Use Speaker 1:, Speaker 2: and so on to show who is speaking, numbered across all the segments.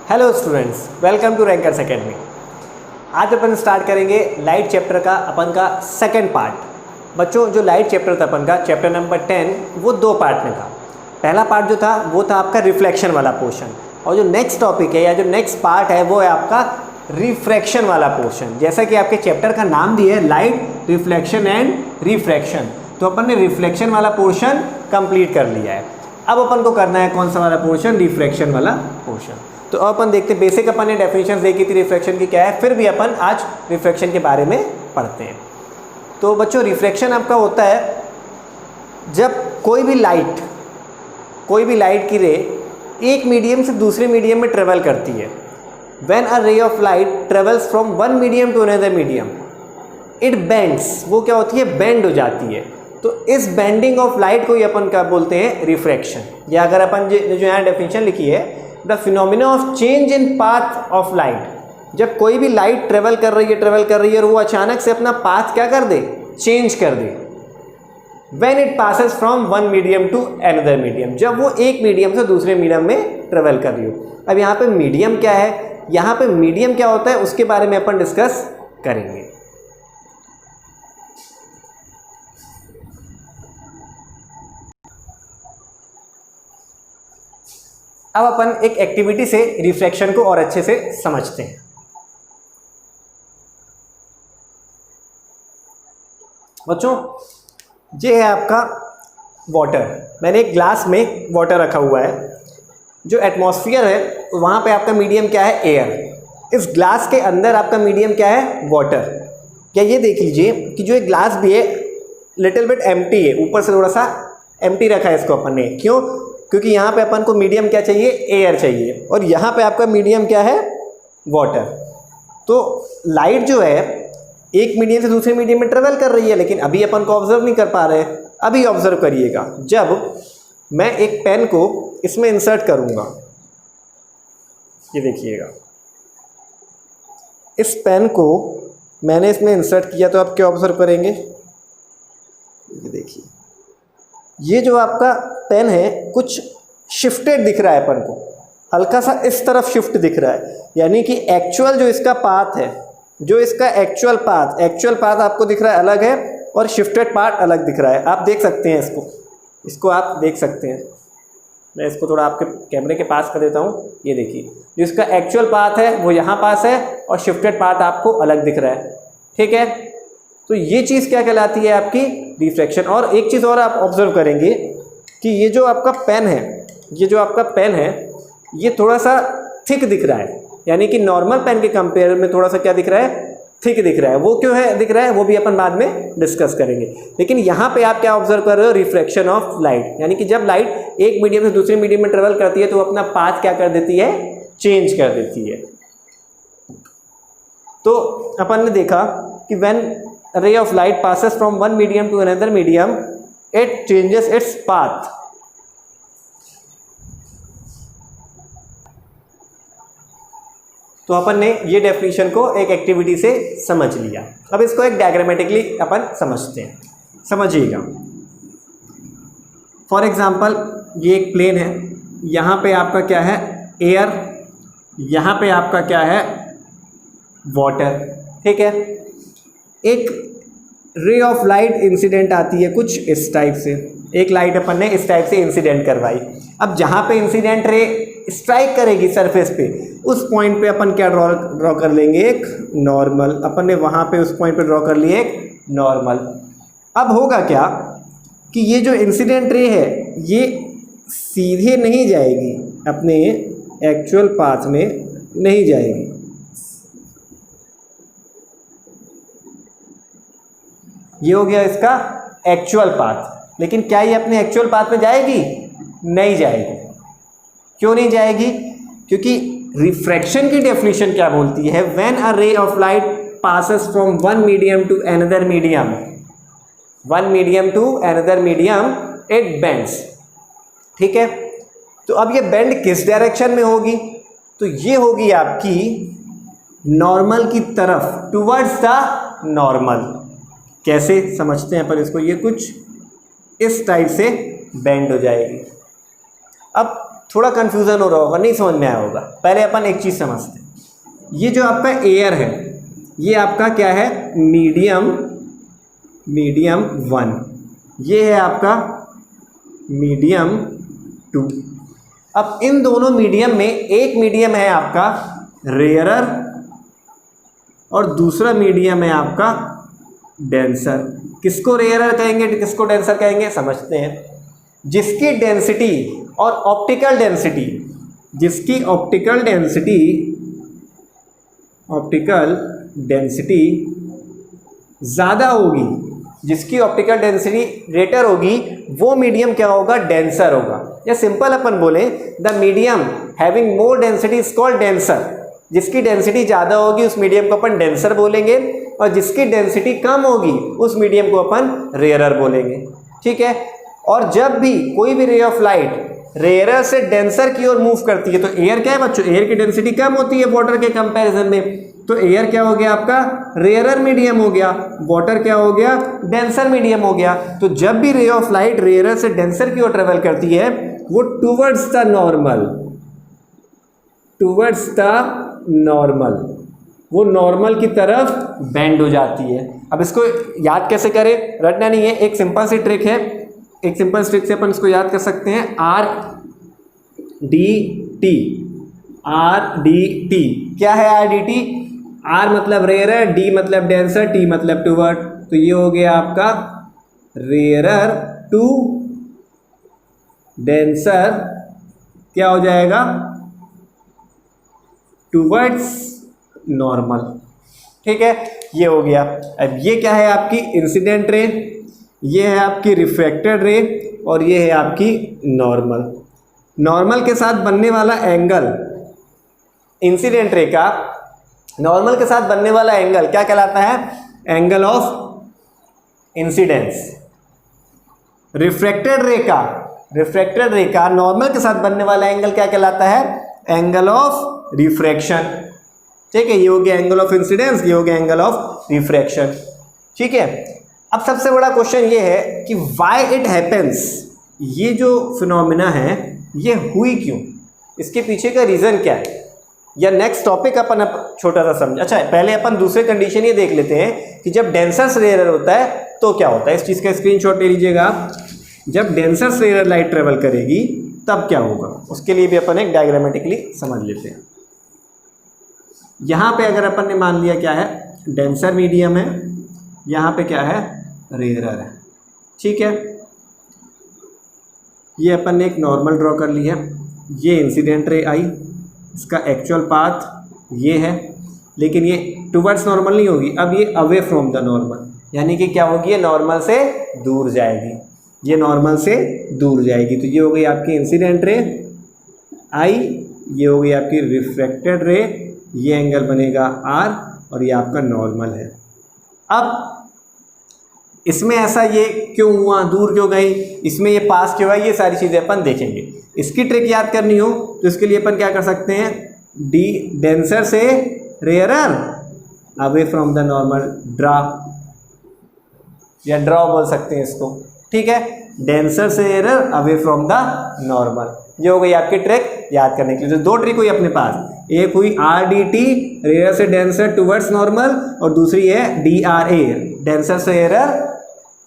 Speaker 1: Hello students, welcome to Rankers Academy. आज अपन start करेंगे लाइट चैप्टर का अपन का सेकंड पार्ट। बच्चों, जो लाइट चैप्टर था अपन का चैप्टर नंबर 10, वो दो पार्ट में था। पहला पार्ट जो था वो था आपका रिफ्लेक्शन वाला पोर्शन, और जो नेक्स्ट टॉपिक है या जो नेक्स्ट पार्ट है वो है आपका रिफ्रैक्शन वाला पोर्शन। जैसा कि आपके चैप्टर का नाम भी है लाइट, रिफ्लेक्शन एंड रिफ्रैक्शन, तो अपन ने रिफ्लेक्शन वाला पोर्शन कंप्लीट कर लिया है। अब अपन को करना है कौन सा वाला पोर्शन? रिफ्रैक्शन वाला पोर्शन। तो अब अपन देखते हैं, बेसिक अपन ने डेफिनेशन देखी थी रिफ्रैक्शन की क्या है, फिर भी अपन आज रिफ्रैक्शन के बारे में पढ़ते हैं। तो बच्चों, रिफ्रैक्शन आपका होता है जब कोई भी लाइट की रे एक मीडियम से दूसरे मीडियम में ट्रेवल करती है। When a ray of light travels from one medium to another medium, it bends, वो क्या होती है? बेंड हो जाती है। तो इस बेंडिंग ऑफ लाइट को ही अपन क्या बोलते हैं? रिफ्रैक्शन। या अगर अपन जो यहाँ डेफिनेशन लिखी है, the phenomena of change in path of light, जब कोई भी लाइट ट्रेवल कर रही है और वो अचानक से अपना पाथ क्या कर दे? चेंज कर दे। When it passes from one medium to another medium, जब वो एक मीडियम से दूसरे मीडियम में ट्रेवल कर रही हो। अब यहाँ पे मीडियम क्या है, यहाँ पे मीडियम क्या होता है, उसके बारे में अपन डिस्कस करेंगे। अब अपन एक एक्टिविटी से रिफ्रैक्शन को और अच्छे से समझते हैं। बच्चों, ये है आपका वाटर। मैंने एक ग्लास में वाटर रखा हुआ है। जो एटमॉस्फेयर है वहाँ पे आपका मीडियम क्या है? एयर। इस ग्लास के अंदर आपका मीडियम क्या है? वाटर। क्या ये देख लीजिए कि जो एक ग्लास भी है लिटिल बिट एम्प्टी है, ऊपर से थोड़ा सा एम्प्टी रखा है इसको अपन ने। क्यों? क्योंकि यहाँ पे अपन को मीडियम क्या चाहिए? एयर चाहिए। और यहाँ पे आपका मीडियम क्या है? वाटर। तो लाइट जो है एक मीडियम से दूसरे मीडियम में ट्रेवल कर रही है, लेकिन अभी अपन को ऑब्जर्व नहीं कर पा रहे हैं। अभी ऑब्जर्व करिएगा, जब मैं एक पेन को इसमें इंसर्ट करूँगा, ये देखिएगा, इस पेन को मैंने इसमें इंसर्ट किया, तो आप क्या ऑब्जर्व करेंगे? ये देखिए, ये जो आपका पेन है कुछ शिफ्टेड दिख रहा है अपन को, हल्का सा इस तरफ शिफ्ट दिख रहा है। यानी कि एक्चुअल जो इसका पाथ है, जो इसका एक्चुअल पाथ आपको दिख रहा है अलग है, और शिफ्टेड पार्ट अलग दिख रहा है। आप देख सकते हैं इसको आप देख सकते हैं। मैं इसको थोड़ा आपके कैमरे के पास कर देता हूँ। ये देखिए, जो इसका एक्चुअल पाथ है वो यहाँ पास है, और शिफ्टेड पाथ आपको अलग दिख रहा है। ठीक है, तो ये चीज़ क्या कहलाती है? आपकी रिफ्रैक्शन। और एक चीज़ और आप ऑब्जर्व करेंगे कि ये जो आपका पेन है, ये थोड़ा सा थिक दिख रहा है। यानी कि नॉर्मल पेन के कंपेयर में थोड़ा सा क्या दिख रहा है? थिक दिख रहा है। वो क्यों है दिख रहा है, वो भी अपन बाद में डिस्कस करेंगे। लेकिन यहाँ पे आप क्या ऑब्जर्व कर रहे हो? Refraction of light. यानी कि जब लाइट एक मीडियम से दूसरे मीडियम में ट्रेवल करती है तो अपना पाथ क्या कर देती है? चेंज कर देती है। तो अपन ने देखा कि when ray of light passes from one medium to another medium, it changes its path. तो अपन ने ये डेफिनेशन को एक एक्टिविटी से समझ लिया। अब इसको एक डायग्रामेटिकली अपन समझते हैं। समझिएगा, फॉर एग्जांपल ये एक प्लेन है, यहाँ पे आपका क्या है? एयर, यहाँ पे आपका क्या है? वाटर। ठीक है, एक रे ऑफ लाइट इंसिडेंट आती है कुछ इस टाइप से। एक लाइट अपन ने इस टाइप से इंसिडेंट करवाई। अब जहाँ पे इंसिडेंट रे स्ट्राइक करेगी सरफेस पे, उस पॉइंट पे अपन क्या ड्रॉ कर लेंगे? एक नॉर्मल। अपन ने वहाँ पे उस पॉइंट पे ड्रॉ कर लिए एक नॉर्मल। अब होगा क्या कि ये जो इंसिडेंट रे है ये सीधे नहीं जाएगी, अपने एक्चुअल पाथ में नहीं जाएगी। ये हो गया इसका एक्चुअल पाथ। लेकिन क्या ये अपने एक्चुअल पाथ में जाएगी? नहीं जाएगी। क्यों नहीं जाएगी? क्योंकि रिफ्रैक्शन की डेफिनेशन क्या बोलती है? When a ray of light passes from one medium to another medium, it bends. ठीक है, तो अब ये बेंड किस डायरेक्शन में होगी? तो ये होगी आपकी नॉर्मल की तरफ, टुवर्ड्स द नॉर्मल। कैसे समझते हैं पर इसको? ये कुछ इस टाइप से बेंड हो जाएगी। अब थोड़ा कन्फ्यूज़न हो रहा होगा, नहीं समझ में आया होगा। पहले अपन एक चीज़ समझते हैं, ये जो आपका एयर है ये आपका क्या है, मीडियम 1, ये है आपका मीडियम 2। अब इन दोनों मीडियम में एक मीडियम है आपका रेयरर और दूसरा मीडियम है आपका डेंसर। किसको रेयरर कहेंगे, किसको डेंसर कहेंगे, समझते हैं। जिसकी डेंसिटी और ऑप्टिकल डेंसिटी, जिसकी ऑप्टिकल डेंसिटी ज़्यादा होगी, जिसकी ऑप्टिकल डेंसिटी ग्रेटर होगी, वो मीडियम क्या होगा, डेंसर होगा। या सिंपल अपन बोले, the medium having more density is called denser. जिसकी डेंसिटी ज़्यादा होगी उस मीडियम को अपन डेंसर बोलेंगे, और जिसकी डेंसिटी कम होगी उस मीडियम को अपन रेयरर बोलेंगे। ठीक है। और जब भी कोई भी रे ऑफ लाइट रेयरर से डेंसर की ओर मूव करती है, तो एयर क्या है बच्चों, एयर की डेंसिटी कम होती है वाटर के कंपैरिजन में, तो एयर क्या हो गया आपका, रेयरर मीडियम हो गया, वाटर क्या हो गया, डेंसर मीडियम हो गया। तो जब भी रे ऑफ लाइट रेयरर से डेंसर की ओर ट्रेवल करती है वो टूवर्ड्स द नॉर्मल, वो नॉर्मल की तरफ बेंड हो जाती है। अब इसको याद कैसे करें, रटना नहीं है, एक सिंपल सी ट्रिक है, एक सिंपल ट्रिक से अपन इसको याद कर सकते हैं। आर डी टी क्या है, आर डी टी, आर मतलब रेयरर, डी मतलब डेंसर, टी मतलब टूवर्ड। तो ये हो गया आपका रेयरर टू डेंसर, क्या हो जाएगा, टूवर्ड्स नॉर्मल। ठीक है, ये हो गया। अब ये क्या है आपकी इंसिडेंट रे, ये है आपकी रिफ्रैक्टेड रे, और ये है आपकी नॉर्मल। नॉर्मल के साथ बनने वाला एंगल, इंसिडेंट रे का नॉर्मल के साथ बनने वाला एंगल क्या कहलाता है, एंगल ऑफ इंसिडेंस। रिफ्रैक्टेड रे का नॉर्मल के साथ बनने वाला एंगल क्या कहलाता है, एंगल ऑफ रिफ्रैक्शन। ठीक है, ये हो गया एंगल ऑफ इंसिडेंस, ये हो गया एंगल ऑफ रिफ्रैक्शन। ठीक है। अब सबसे बड़ा क्वेश्चन ये है कि व्हाई इट हैपेंस, ये जो फिनोमिना है ये हुई क्यों, इसके पीछे का रीज़न क्या है, या नेक्स्ट टॉपिक अपन छोटा सा समझ। अच्छा, पहले अपन दूसरे कंडीशन ये देख लेते हैं कि जब डेंसर से रेयरर होता है तो क्या होता है। इस चीज़ का स्क्रीनशॉट ले लीजिएगा आप। जब डेंसर से रेयरर लाइट ट्रेवल करेगी तब क्या होगा, उसके लिए भी अपन एक डायग्रामेटिकली समझ लेते हैं। यहाँ पे अगर अपन ने मान लिया क्या है, डेंसर मीडियम है, यहाँ पे क्या है, रेयरर है। ठीक है, ये अपन ने एक नॉर्मल ड्रॉ कर लिया, ये इंसिडेंट रे आई, इसका एक्चुअल पाथ ये है, लेकिन ये टुवर्ड्स नॉर्मल नहीं होगी, अब ये अवे फ्रॉम द नॉर्मल, यानी कि क्या होगी, ये नॉर्मल से दूर जाएगी, ये नॉर्मल से दूर जाएगी। तो ये हो गई आपकी इंसिडेंट रे आई, ये हो गई आपकी रिफ्रैक्टेड रे, ये एंगल बनेगा आर, और ये आपका नॉर्मल है। अब इसमें ऐसा ये क्यों हुआ, दूर क्यों गई, इसमें ये पास क्यों है, ये सारी चीज़ें अपन देखेंगे। इसकी ट्रिक याद करनी हो तो इसके लिए अपन क्या कर सकते हैं, डी डेंसर से rarer away from the normal, draw या ड्रॉ बोल सकते हैं इसको। ठीक है, डेंसर से rarer away from the normal, ये हो गई आपकी ट्रिक याद करने के लिए। तो दो ट्रिक हुई अपने पास, एक हुई आर डी टी, रेयर से डेंसर टुवर्ड्स नॉर्मल, और दूसरी है डी आर ए, डेंसर से rare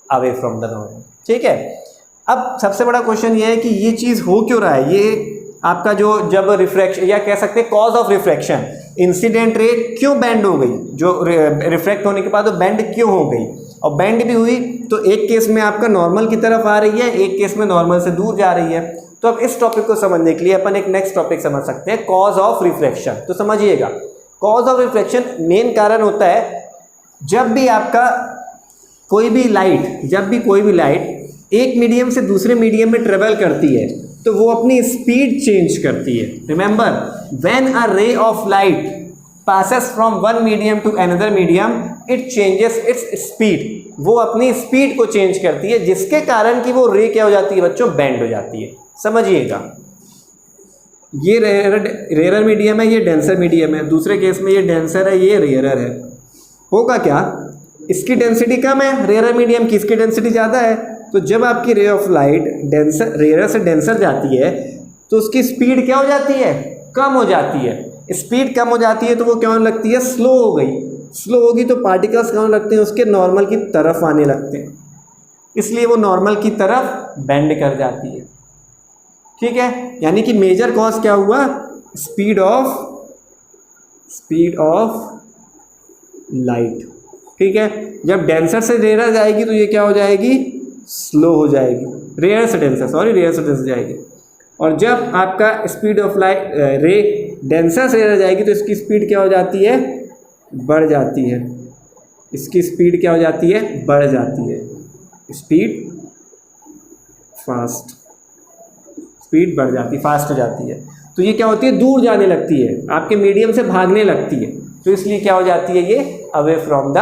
Speaker 1: away from the normal. ठीक है। अब सबसे बड़ा क्वेश्चन ये है कि ये चीज़ हो क्यों रहा है, ये आपका जो जब रिफ्रैक्शन, या कह सकते हैं cause of refraction, incident ray क्यों बेंड हो गई, जो रिफ्रैक्ट होने के बाद वो बेंड क्यों हो गई, और बेंड भी हुई तो एक केस में आपका नॉर्मल की तरफ आ रही है, एक केस में नॉर्मल से दूर जा रही है। तो अब इस टॉपिक को समझने के लिए अपन एक नेक्स्ट टॉपिक समझ सकते हैं, कॉज ऑफ रिफ्रैक्शन। तो समझिएगा, कॉज ऑफ रिफ्रैक्शन मेन कारण होता है जब भी आपका कोई भी लाइट एक मीडियम से दूसरे मीडियम में ट्रेवल करती है तो वो अपनी स्पीड चेंज करती है। Remember, when a ray of light passes from one medium to another medium, it changes its speed, वो अपनी स्पीड को चेंज करती है, जिसके कारण कि वो रे क्या हो जाती है बच्चों, बेंड हो जाती है। समझिएगा, ये रेयरर मीडियम है, ये डेंसर मीडियम है, दूसरे केस में ये डेंसर है, ये रेयरर है। होगा क्या, इसकी डेंसिटी कम है रेयरर मीडियम की, इसकी डेंसिटी ज़्यादा है। तो जब आपकी रे ऑफ लाइट रेयरर से डेंसर जाती है तो उसकी स्पीड क्या हो जाती है, कम हो जाती है। स्पीड कम हो जाती है तो वो क्या होने लगती है, स्लो हो गई। स्लो होगी तो पार्टिकल्स क्या होने लगते हैं, उसके नॉर्मल की तरफ आने लगते हैं, इसलिए वो नॉर्मल की तरफ बेंड कर जाती है। ठीक है, यानी कि मेजर कॉज क्या हुआ, स्पीड ऑफ लाइट। ठीक है, जब डेंसर से रेयर जाएगी तो ये क्या हो जाएगी, स्लो हो जाएगी, रेयर से डेंसर जाएगी। और जब आपका स्पीड ऑफ लाइट रे डेंसर से रेयर जाएगी तो इसकी स्पीड क्या हो जाती है, बढ़ जाती है। इसकी स्पीड क्या हो जाती है, बढ़ जाती है। स्पीड बढ़ जाती है, फास्ट हो जाती है। तो ये क्या होती है, दूर जाने लगती है, आपके मीडियम से भागने लगती है, तो इसलिए क्या हो जाती है, ये अवे फ्रॉम द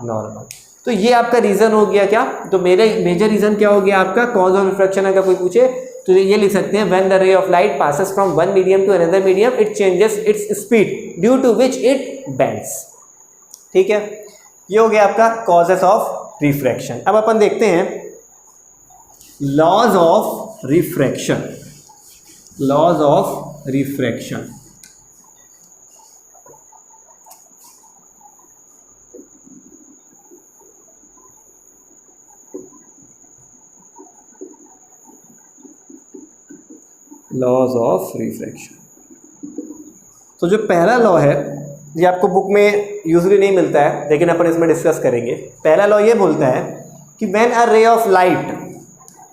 Speaker 1: नॉर्मल। तो ये आपका रीजन हो गया क्या, तो मेजर रीजन क्या हो गया आपका, कॉज ऑफ रिफ्रैक्शन। अगर कोई पूछे तो ये लिख सकते हैं, when the ray of light passes from one medium to another medium it changes its speed due to which it bends. ठीक है, ये हो गया आपका कॉजेस ऑफ रिफ्रैक्शन। अब अपन देखते हैं laws of refraction. Laws of refraction, laws of refraction. तो जो पहला लॉ है ये आपको बुक में यूजुअली नहीं मिलता है, लेकिन अपन इसमें डिस्कस करेंगे। पहला लॉ ये बोलता है कि when a ray of light,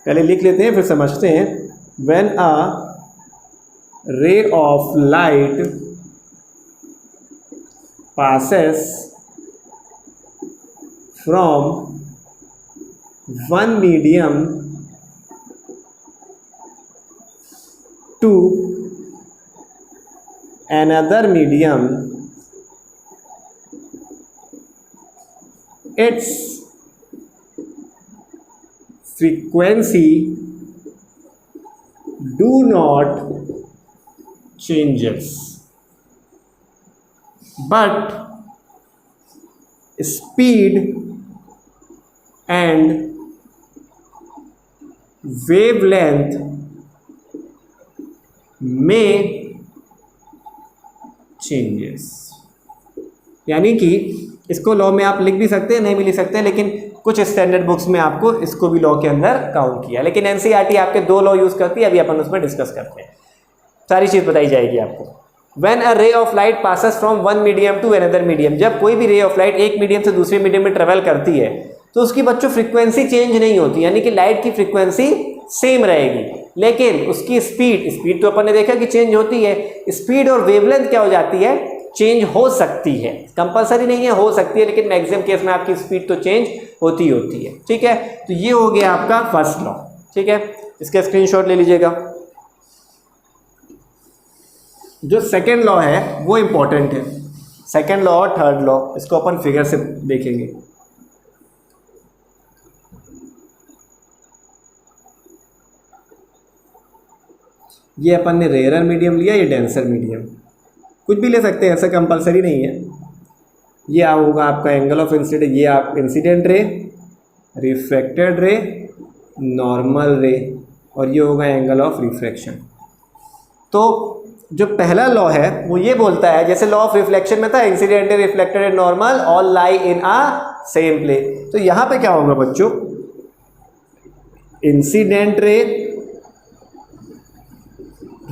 Speaker 1: पहले लिख लेते हैं फिर समझते हैं। When a ray of light passes from one medium to another medium, its frequency do not changes, but speed and wavelength may changes। यानी कि इसको लॉ में आप लिख भी सकते हैं, नहीं भी लिख सकते हैं, लेकिन कुछ स्टैंडर्ड बुक्स में आपको इसको भी लॉ के अंदर काउंट किया। लेकिन एनसीईआरटी आपके दो लॉ यूज करती है, अभी अपन उसमें डिस्कस करते हैं, सारी चीज बताई जाएगी आपको। When a ray of light passes from one medium to another medium, जब कोई भी रे ऑफ लाइट एक मीडियम से दूसरे मीडियम में ट्रेवल करती है तो उसकी बच्चों फ्रीक्वेंसी चेंज नहीं होती, यानी कि लाइट की फ्रीक्वेंसी सेम रहेगी, लेकिन उसकी स्पीड तो अपन ने देखा कि चेंज होती है। स्पीड और वेवलेंथ क्या हो जाती है, चेंज हो सकती है, कंपलसरी नहीं है, हो सकती है, लेकिन मैक्सिमम केस में आपकी स्पीड तो चेंज होती है। ठीक है, तो ये हो गया आपका फर्स्ट लॉ। ठीक है, इसका स्क्रीनशॉट ले लीजिएगा। जो सेकेंड लॉ है वो इंपॉर्टेंट है, सेकेंड लॉ और थर्ड लॉ, इसको अपन फिगर से देखेंगे। ये अपन ने रेयर मीडियम लिया, ये डेंसर मीडियम, कुछ भी ले सकते हैं, ऐसा कंपलसरी नहीं है। ये होगा आपका एंगल ऑफ इंसिडेंट, ये आप इंसिडेंट रे, रिफ्रैक्टेड रे, नॉर्मल रे, और ये होगा एंगल ऑफ रिफ्रैक्शन। तो जो पहला लॉ है वो ये बोलता है, जैसे लॉ ऑफ रिफ्लेक्शन में था, incident ray, reflected ray, normal all lie in a same plane. तो यहां पे क्या होगा बच्चों, incident ray,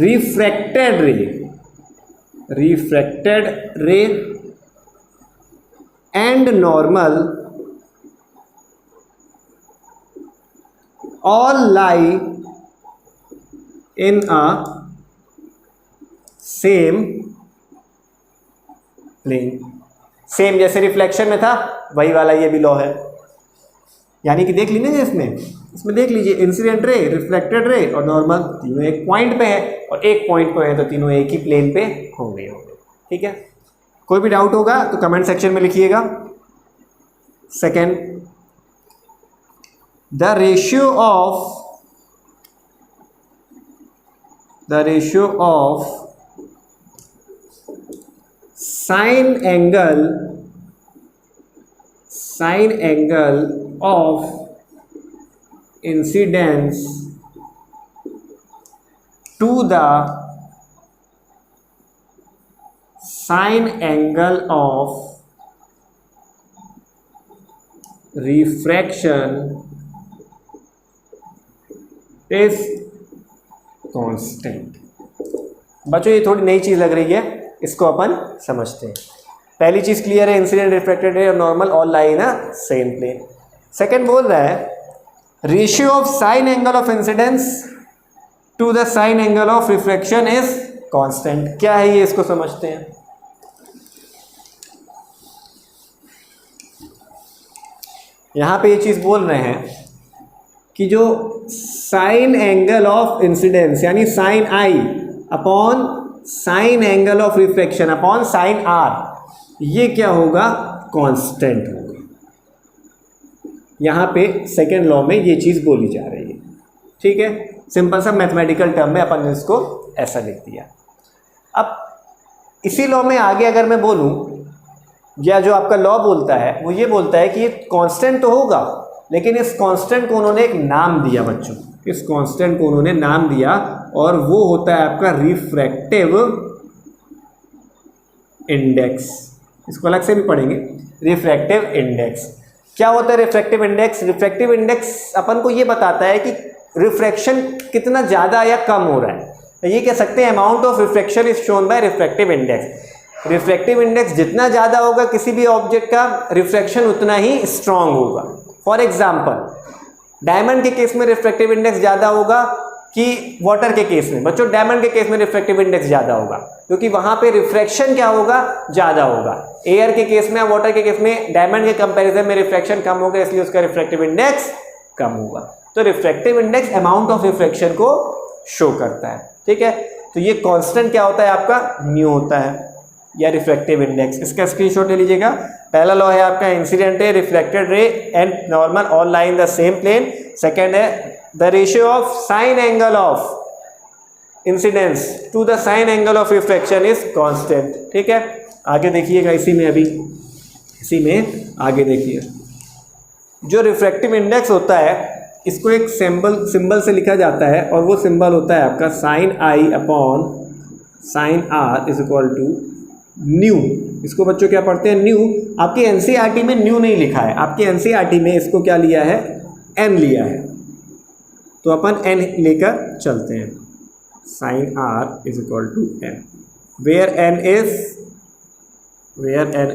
Speaker 1: refracted ray and normal all lie in a same plane. Same जैसे रिफ्लेक्शन में था वही वाला ये भी लॉ है, यानी कि देख लीजिए इसमें देख लीजिए, इंसिडेंट रे, रिफ्लेक्टेड रे और नॉर्मल तीनों एक पॉइंट पे है, और एक पॉइंट पे है तो तीनों एक ही प्लेन पे होंगे। ठीक है, कोई भी डाउट होगा तो कमेंट सेक्शन में लिखिएगा। Second, the ratio of sine angle of incidence to the sine angle of refraction is constant. बच्चों ये थोड़ी नई चीज लग रही है, इसको अपन समझते हैं। पहली चीज क्लियर है, इंसिडेंट रिफ्रैक्टेड रे और normal all lie in a same plane. Second बोल रहा है ratio of sine angle of incidence to the sine angle of refraction is constant. क्या है ये, इसको समझते हैं। यहां पे ये चीज बोल रहे हैं कि जो साइन एंगल ऑफ इंसिडेंस यानी sine I upon sine angle of refraction upon sine R, ये क्या होगा, कांस्टेंट होगा। यहां पे सेकेंड लॉ में ये चीज बोली जा रही है। ठीक है, सिंपल सा मैथमेटिकल टर्म में अपन ने इसको ऐसा लिख दिया। अब इसी लॉ में आगे अगर मैं बोलूं, या जो आपका लॉ बोलता है वो ये बोलता है कि ये कांस्टेंट तो होगा, लेकिन इस कांस्टेंट को उन्होंने एक नाम दिया बच्चों, इस कांस्टेंट को उन्होंने नाम दिया और वो होता है आपका रिफ्रैक्टिव इंडेक्स। इसको अलग से भी पढ़ेंगे, रिफ्रैक्टिव इंडेक्स। क्या होता है रिफ्रैक्टिव इंडेक्स? रिफ्रैक्टिव इंडेक्स अपन को ये बताता है कि रिफ्रैक्शन कितना ज़्यादा या कम हो रहा है। ये कह सकते हैं amount of refraction is shown by refractive index. Refractive index जितना ज़्यादा होगा किसी भी ऑब्जेक्ट का, रिफ्रैक्शन उतना ही स्ट्रांग होगा। फॉर एग्जाम्पल डायमंड के केस में रिफ्रैक्टिव इंडेक्स ज़्यादा होगा कि वाटर के केस में? बच्चों डायमंड के केस में रिफ्रैक्टिव इंडेक्स ज़्यादा होगा क्योंकि वहाँ पे रिफ्रैक्शन क्या होगा, ज़्यादा होगा। एयर के केस में या वाटर के केस में डायमंड के कंपैरिजन में रिफ्रैक्शन कम होगा, इसलिए उसका रिफ्रैक्टिव इंडेक्स कम होगा। तो refractive index amount of refraction को शो करता है। ठीक है, तो ये कांस्टेंट क्या होता है आपका, न्यू होता है या रिफ्रैक्टिव इंडेक्स। इसका स्क्रीनशॉट ले लीजिएगा। पहला लॉ है आपका incident ray, reflected ray and normal all lie in the same plane. Second है the ratio of sine angle of incidence to the sine angle of refraction is constant. ठीक है, आगे देखिएगा, इसी में आगे देखिए, जो रिफ्रैक्टिव इंडेक्स होता है इसको एक सिंबल से लिखा जाता है और वो सिंबल होता है आपका sine I upon sine R is equal to mu. इसको बच्चों क्या पढ़ते हैं, न्यू। आपके एनसीईआरटी में न्यू नहीं लिखा है, आपके एनसीईआरटी में इसको क्या लिया है, एन लिया है। तो अपन एन लेकर चलते हैं। Sine R is equal to N, where N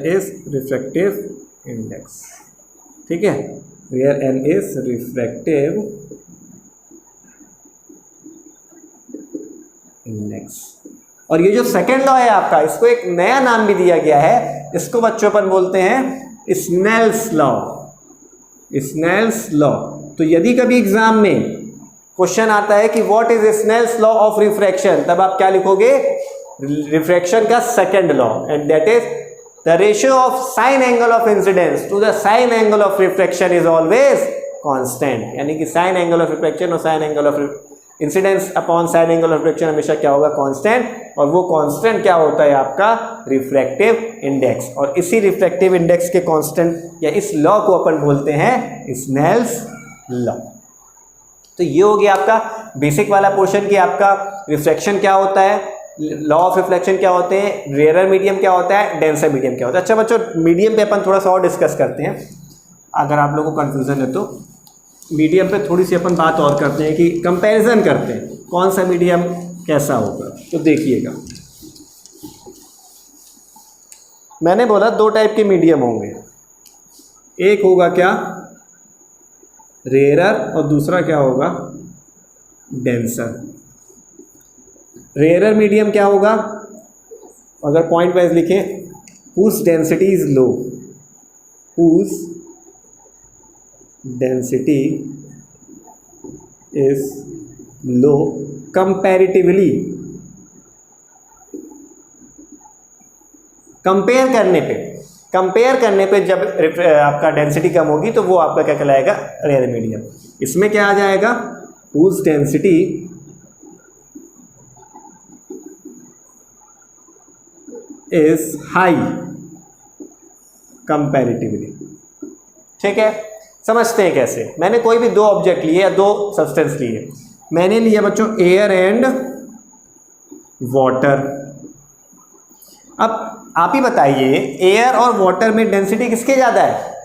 Speaker 1: is refractive index. ठीक है, where N is refractive index. और ये जो सेकेंड लॉ है आपका, इसको एक नया नाम भी दिया गया है, इसको बच्चों अपन बोलते हैं स्नेल्स लॉ। Snell's law. तो यदि कभी एग्जाम में क्वेश्चन आता है कि what is Snell's law of refraction, तब आप क्या लिखोगे, रिफ्रैक्शन का second law, and that is the ratio of sine angle of incidence to the sine angle of refraction is always constant. यानी कि साइन एंगल ऑफ रिफ्रैक्शन और sine angle of incidence upon sine angle of refraction हमेशा क्या होगा, constant. और वो constant क्या होता है आपका, रिफ्रैक्टिव इंडेक्स। और इसी रिफ्रैक्टिव इंडेक्स के कांस्टेंट या इस लॉ को अपन बोलते हैं स्नेल्स लॉ। तो ये हो गया आपका बेसिक वाला पोर्शन कि आपका रिफ्रैक्शन क्या होता है, लॉ ऑफ रिफ्लेक्शन क्या होते हैं, रेयर मीडियम क्या होता है, डेंसर मीडियम क्या होता है। अच्छा बच्चों, मीडियम पे अपन थोड़ा सा और डिस्कस करते हैं, अगर आप लोगों को कन्फ्यूजन है तो। मीडियम पे थोड़ी सी अपन बात और करते हैं कि कंपैरिजन करते हैं कौन सा मीडियम कैसा होगा। तो देखिएगा, मैंने बोला दो टाइप के मीडियम होंगे, एक होगा क्या, रेयरर, और दूसरा क्या होगा, डेंसर। रेयरर मीडियम क्या होगा, अगर पॉइंट वाइज लिखें, whose density is low, whose density is low comparatively, compare करने पे जब आपका डेंसिटी कम होगी तो वो आपका क्या कहलाएगा, रेयर मीडियम। इसमें क्या आ जाएगा, whose density is high comparatively। ठीक है, समझते हैं कैसे। मैंने कोई भी दो ऑब्जेक्ट लिए या दो सब्सटेंस लिए, मैंने लिया बच्चों एयर एंड वाटर। अब आप ही बताइए, एयर और वाटर में डेंसिटी किसके ज़्यादा है?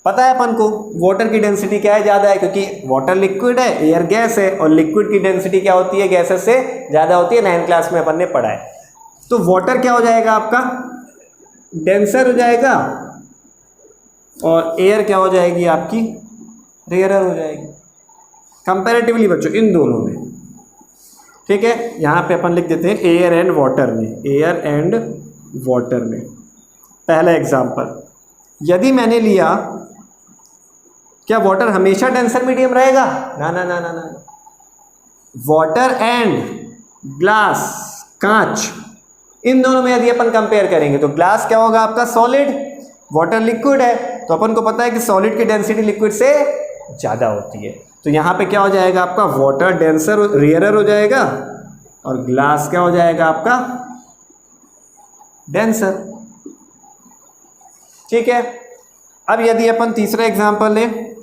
Speaker 1: पता है अपन को, वाटर की डेंसिटी क्या है? ज़्यादा है, क्योंकि वाटर लिक्विड है, एयर गैस है, और लिक्विड की डेंसिटी क्या होती है? गैसेस से ज़्यादा होती है। 9th क्लास में अपन ने पढ़ा है। तो वाटर क्या हो जाएगा आपका? डेंसर हो जाएगा, और एयर क्या हो जाएगी आपकी? रेयरर हो जाएगी। कंपैरेटिवली बच्चों इन दोनों में, ठीक है। यहाँ पे अपन लिख देते हैं एयर एंड वाटर में, एयर एंड वाटर में। पहला एग्जांपल, यदि मैंने लिया, क्या वाटर हमेशा डेंसर मीडियम रहेगा? ना ना ना ना ना। वाटर एंड ग्लास, कांच, इन दोनों में यदि अपन कंपेयर करेंगे तो ग्लास क्या होगा आपका? सॉलिड, वाटर लिक्विड है। तो अपन को पता है कि सॉलिड की डेंसिटी लिक्विड से ज़्यादा होती है। तो यहाँ पे क्या हो जाएगा आपका? वाटर डेंसर, रेयरर हो जाएगा, और ग्लास क्या हो जाएगा आपका? डेंसर। ठीक है। अब यदि अपन तीसरा एग्जांपल लें,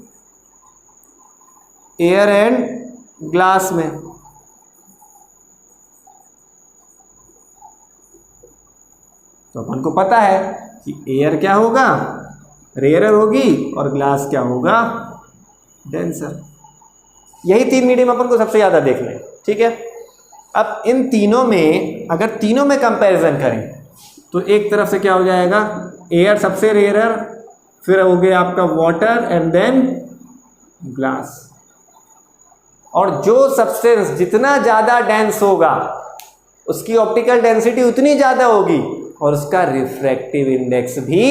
Speaker 1: एयर एंड ग्लास में, तो अपन को पता है कि एयर क्या होगा? रेयरर होगी, और ग्लास क्या होगा? डेंसर। यही 3 मीडियम अपन को सबसे ज़्यादा देखना है, ठीक है। अब इन तीनों में, अगर तीनों में कंपैरिजन करें तो एक तरफ से क्या हो जाएगा? एयर सबसे रेयरर, फिर हो गया आपका वाटर, एंड देन ग्लास। और जो सब्सटेंस जितना ज़्यादा डेंस होगा उसकी ऑप्टिकल डेंसिटी उतनी ज़्यादा होगी, और उसका रिफ्रैक्टिव इंडेक्स भी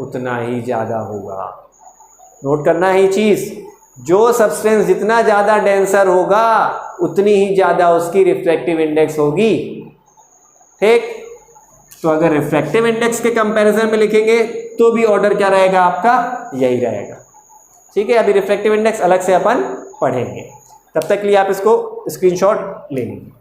Speaker 1: उतना ही ज़्यादा होगा। नोट करना ही चीज़, जो सब्सटेंस जितना ज़्यादा डेंसर होगा उतनी ही ज़्यादा उसकी रिफ्रैक्टिव इंडेक्स होगी, ठीक। तो अगर रिफ्रैक्टिव इंडेक्स के कंपैरिजन में लिखेंगे तो भी ऑर्डर क्या रहेगा आपका? यही रहेगा, ठीक है। अभी रिफ्रैक्टिव इंडेक्स अलग से अपन पढ़ेंगे, तब तक के लिए आप इसको स्क्रीनशॉट ले लीजिए।